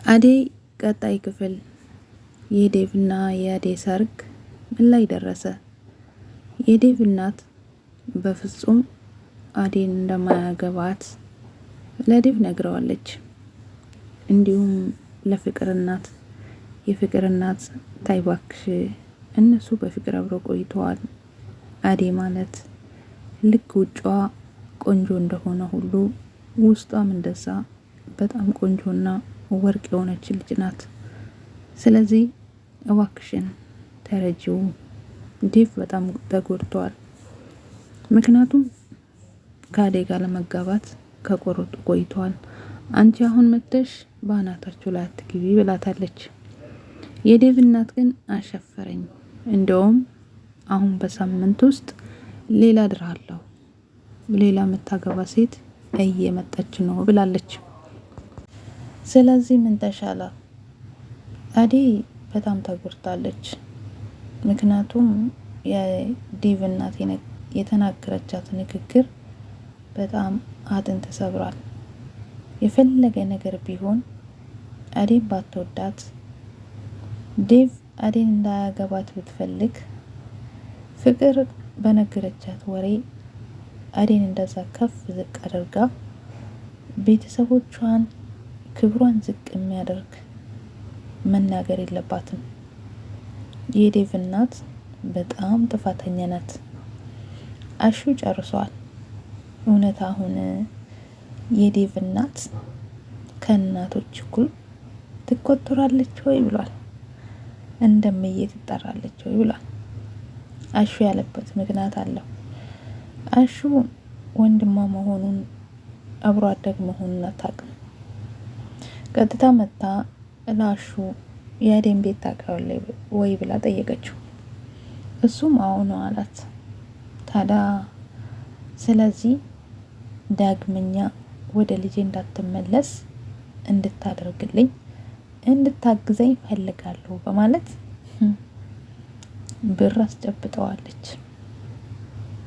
አደይ ቀጣይ ክፍል የዴቭና የአደይ ሰርግ ምን ላይ ደረሰ? የዴቭ እናት በፍጹም አደይን እንደማያገባት ለዴቭ ነግረዋለች። እንዲሁም ለፍቅር እናት የፍቅር እናት ታይባክሽ እነሱ በፍቅር አብረው ቆይተዋል። አደይ ማለት ልክ ውጫዋ ቆንጆ እንደሆነ ሁሉ ውስጧም እንደዛ በጣም ቆንጆና ወርቅ የሆነች ልጅ ናት። ስለዚህ እባክሽን ተረጂው። ዴቭ በጣም ተጎድቷል። ምክንያቱም ከአደይ ጋር ለመጋባት ከቆረጡ ቆይተዋል። አንቺ አሁን መጥተሽ በአናታችሁ ላይ አትግቢ ብላታለች። የዴቭ እናት ግን አሸፈረኝ፣ እንደውም አሁን በሳምንት ውስጥ ሌላ ድራለሁ፣ ሌላ የምታገባ ሴት እየመጣች ነው ብላለች። ስለዚህ ምን ተሻለ? አደይ በጣም ተጎድታለች። ምክንያቱም የዴቭ እናት የተናገረቻት ንግግር በጣም አጥንት ተሰብሯል። የፈለገ ነገር ቢሆን አደይ ባትወዳት፣ ዴቭ አደይን እንዳያገባት ብትፈልግ፣ ፍቅር በነገረቻት ወሬ አደይን እንደዛ ከፍ ዝቅ አድርጋ ቤተሰቦቿን ክብሯን ዝቅ የሚያደርግ መናገር የለባትም። የዴቭ እናት በጣም ጥፋተኛ ናት። አሹ ጨርሷል። እውነት አሁን የዴቭ እናት ከእናቶች እኩል ትቆጠራለች ወይ ብሏል። እንደምዬ ትጠራለች ወይ ብሏል። አሹ ያለበት ምክንያት አለው። አሹ ወንድሟ መሆኑን አብሮ አደግ መሆኑን አታውቅም። ቀጥታ መጣ ላሹ የአደይን ቤት ታውቃለህ ወይ ብላ ጠየቀችው። እሱም አዎ ነው አላት። ታዲያ ስለዚህ ዳግመኛ ወደ ልጄ እንዳትመለስ እንድታደርግልኝ እንድታግዘኝ ፈልጋለሁ በማለት ብር አስጨብጠዋለች።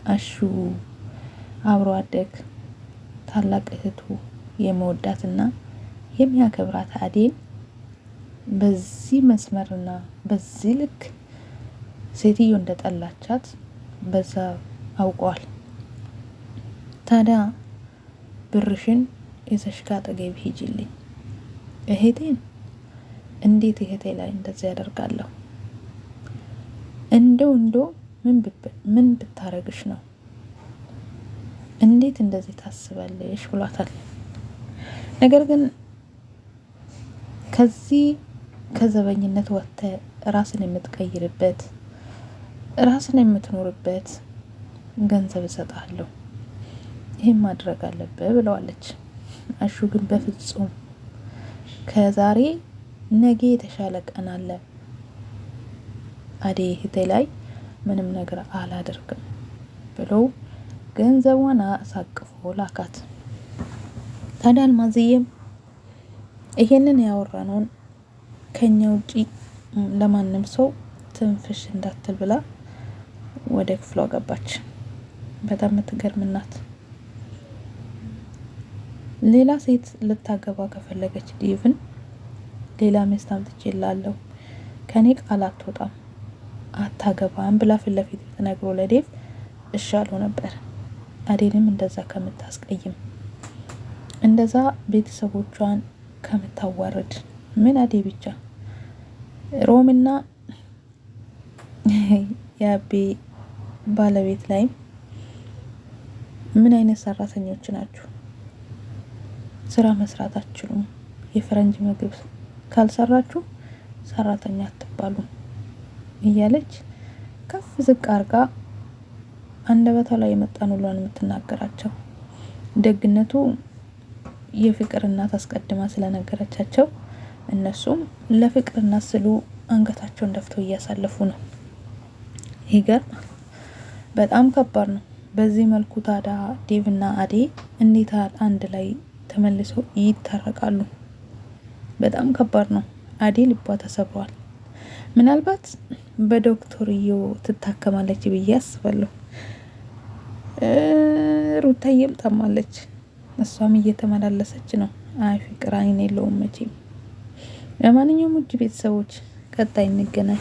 አሹ አብሮ አደግ ታላቅ እህቱ የመወዳትና የሚያከብራት አደይን በዚህ መስመርና በዚህ ልክ ሴትዮ እንደጠላቻት በዛ አውቀዋል። ታዲያ ብርሽን ይዘሽ ከአጠገቤ ሂጂልኝ፣ እህቴን እንዴት እህቴ ላይ እንደዚህ ያደርጋለሁ? እንደው ምን ብታረግሽ ነው? እንዴት እንደዚህ ታስባለሽ ብሏታል። ነገር ግን ከዚህ ከዘበኝነት ወጥተ ራስን የምትቀይርበት ራስን የምትኖርበት ገንዘብ እሰጥሃለሁ፣ ይህን ማድረግ አለብህ ብለዋለች። አሹ ግን በፍጹም ከዛሬ ነገ የተሻለ ቀን አለ፣ አደይ እህቴ ላይ ምንም ነገር አላደርግም ብሎ ገንዘቧን አሳቅፎ ላካት። ታዲያ አልማዝዬም ይሄንን ያወራነውን ከኛ ውጪ ለማንም ሰው ትንፍሽ እንዳትል ብላ ወደ ክፍሏ ገባች። በጣም የምትገርም ናት። ሌላ ሴት ልታገባ ከፈለገች ዴቭን ሌላ ሚስት አምጥቼልሃለሁ፣ ከኔ ቃል አትወጣም፣ አታገባም ብላ ፊት ለፊት ተነግሮ ለዴቭ እሻለው ነበር። አደይንም እንደዛ ከምታስቀይም እንደዛ ቤተሰቦቿን ከምታዋርድ ምን አደይ ብቻ ሮምና የአቤ ባለቤት ላይ ምን አይነት ሰራተኞች ናችሁ? ስራ መስራት አትችሉም። የፈረንጅ ምግብ ካልሰራችሁ ሰራተኛ አትባሉም እያለች ከፍ ዝቅ አርጋ አንደበቷ ላይ የመጣን ሁሉን የምትናገራቸው። ደግነቱ የፍቅር እናት አስቀድማ ስለነገረቻቸው እነሱም ለፍቅር እናት ስሉ አንገታቸውን ደፍተው እያሳለፉ ነው። ይገርማል። በጣም ከባድ ነው። በዚህ መልኩ ታዲያ ዴቭና አደይ እንዴት አንድ ላይ ተመልሰው ይታረቃሉ? በጣም ከባድ ነው። አደይ ልቧ ተሰብሯል። ምናልባት በዶክተርዮ ትታከማለች ብዬ አስባለሁ። ሩታዬም ጠማለች፣ እሷም እየተመላለሰች ነው። አይ ፍቅር አይን የለውም መቼም። ለማንኛውም ውድ ቤተሰቦች ቀጣይ እንገናኝ።